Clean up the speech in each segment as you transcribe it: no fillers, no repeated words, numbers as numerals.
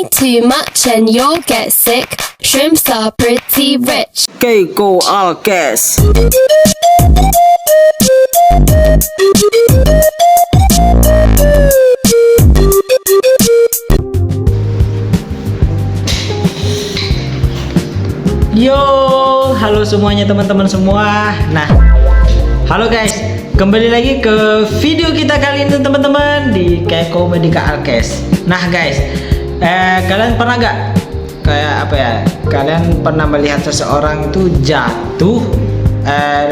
me too much and you'll get sick. Shrimps are pretty rich. Keiko Alkes. Yo, halo semuanya teman-teman semua. Nah, halo guys, kembali lagi ke video kita kali ini teman-teman di Keiko Medica Alkes. Nah guys, kalian pernah nggak kayak apa ya? Kalian pernah melihat seseorang itu jatuh,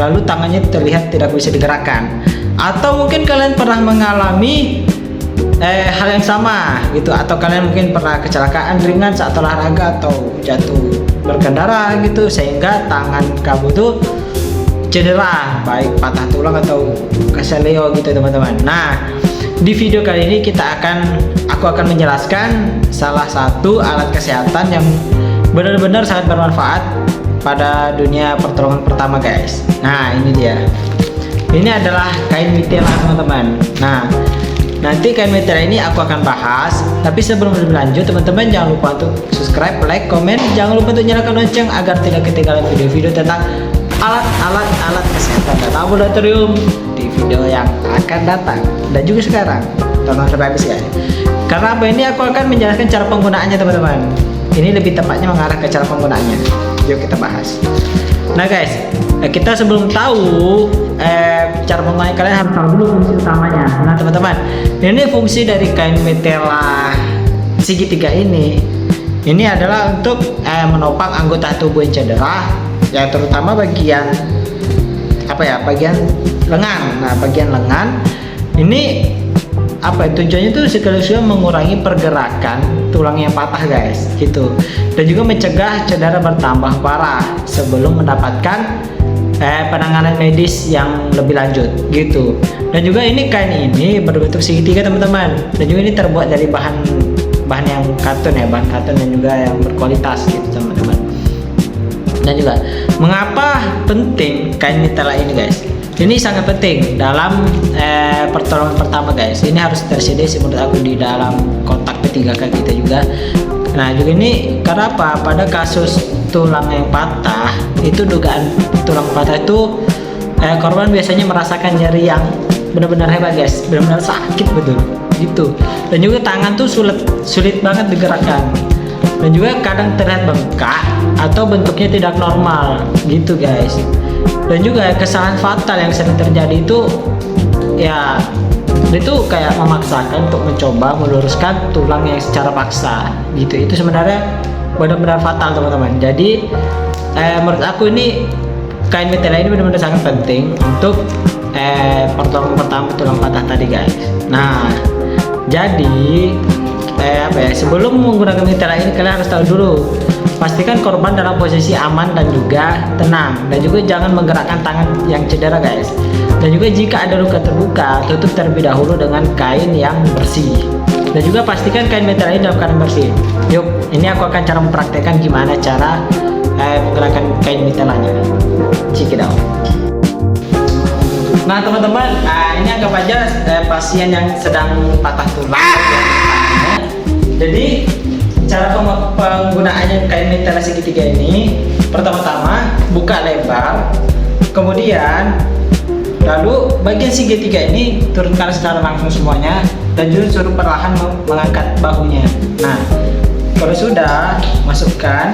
lalu tangannya terlihat tidak bisa digerakkan, atau mungkin kalian pernah mengalami hal yang sama gitu, atau kalian mungkin pernah kecelakaan ringan saat olahraga atau jatuh berkendara gitu sehingga tangan kamu tuh cedera, baik patah tulang atau keseleo gitu teman-teman. Nah, di video kali ini aku akan menjelaskan salah satu alat kesehatan yang benar-benar sangat bermanfaat pada dunia pertolongan pertama guys. Nah, ini dia. Ini adalah kain mitela teman-teman. Nah, nanti kain mitela ini aku akan bahas, tapi sebelum lebih lanjut teman-teman jangan lupa untuk subscribe, like, komen, jangan lupa untuk nyalakan lonceng agar tidak ketinggalan video-video tentang alat kesehatan dan laboratorium di video yang akan datang dan juga sekarang. Tonton sampai habis ya. Karena apa ini aku akan menjelaskan cara penggunaannya teman-teman. Ini lebih tepatnya mengarah ke cara penggunaannya. Yuk kita bahas. Nah guys, kita sebelum tahu cara penggunaannya, kalian harus tahu dulu fungsi utamanya. Nah teman-teman, ini fungsi dari kain mitela segitiga ini adalah untuk menopang anggota tubuh yang cedera, ya terutama bagian bagian lengan. Nah bagian lengan ini tujuannya tuh sekaligus mengurangi pergerakan tulang yang patah guys gitu, dan juga mencegah cedera bertambah parah sebelum mendapatkan penanganan medis yang lebih lanjut gitu. Dan juga ini kain ini berbentuk segitiga teman-teman, dan juga ini terbuat dari bahan yang katun ya, bahan katun dan juga yang berkualitas gitu teman-teman. Dan juga mengapa penting kain mitela ini guys? Ini sangat penting dalam pertolongan pertama guys. Ini harus tersedia sih menurut aku di dalam kotak P3K kita juga. Nah juga ini karena apa? Pada kasus tulang yang patah itu, dugaan tulang patah itu korban biasanya merasakan nyeri yang benar-benar hebat guys, benar-benar sakit betul gitu. Dan juga tangan tuh sulit banget digerakkan, dan juga kadang terlihat bengkak atau bentuknya tidak normal gitu guys. Dan juga kesalahan fatal yang sering terjadi itu ya itu kayak memaksakan untuk mencoba meluruskan tulang yang secara paksa gitu. Itu sebenarnya benar-benar fatal teman-teman. Jadi menurut aku ini kain mitela ini benar-benar sangat penting untuk pertolongan pertama tulang patah tadi guys. Nah jadi sebelum menggunakan mitela ini kalian harus tahu dulu, pastikan korban dalam posisi aman dan juga tenang, dan juga jangan menggerakkan tangan yang cedera guys. Dan juga jika ada luka terbuka, tutup terlebih dahulu dengan kain yang bersih, dan juga pastikan kain mitela ini dalam keadaan bersih. Yuk, ini aku akan cara mempraktekkan gimana cara menggunakan kain mitelanya. Check it out. Nah teman-teman, ini anggap aja pasien yang sedang patah tulang. Jadi cara penggunaannya kain mitela segitiga ini, pertama-tama buka lebar, kemudian lalu bagian segitiga ini turunkan secara langsung semuanya, dan juga suruh perlahan mengangkat bahunya. Nah kalau sudah, masukkan,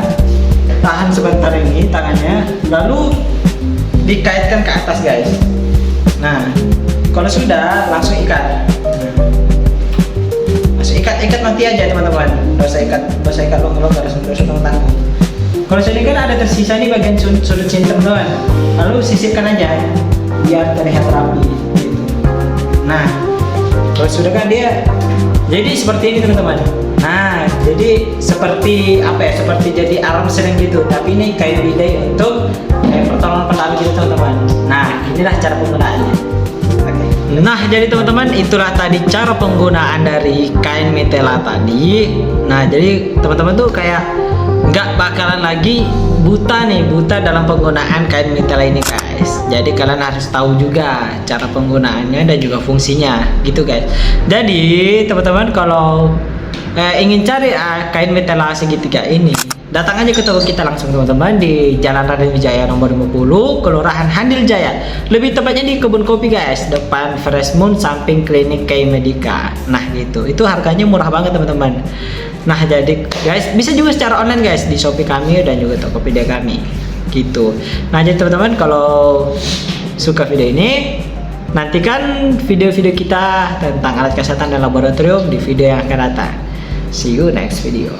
tahan sebentar ini tangannya, lalu dikaitkan ke atas guys. Nah kalau sudah, langsung ikat. Ikat nanti aja teman-teman, nggak usah ikat long-long, harus tanggung. Kalau sini kan ada tersisa nih bagian sudut sini teman-teman, lalu sisipkan aja biar terlihat rapi gitu. Nah kalau sudah kan dia jadi seperti ini teman-teman. Nah jadi seperti seperti jadi alarm sering gitu, tapi ini kain bidet untuk pertolongan pertama gitu teman-teman. Nah inilah cara penggunaannya. Nah jadi teman-teman, itulah tadi cara penggunaan dari kain mitela tadi. Nah jadi teman-teman tuh kayak nggak bakalan lagi buta dalam penggunaan kain mitela ini guys. Jadi kalian harus tahu juga cara penggunaannya dan juga fungsinya gitu guys. Jadi teman-teman kalau ingin cari kain metela segitiga ini, datang aja ke toko kita langsung teman-teman di Jalan Raden Wijaya nomor 50, Kelurahan Handil Jaya. Lebih tepatnya di Kebun Kopi guys, depan Fresh Moon samping klinik Kay Medica. Nah gitu, itu harganya murah banget teman-teman. Nah jadi guys, bisa juga secara online guys di Shopee kami dan juga Tokopedia kami gitu. Nah jadi teman-teman, kalau suka video ini, nantikan video-video kita tentang alat kesehatan dan laboratorium di video yang akan datang. See you next video.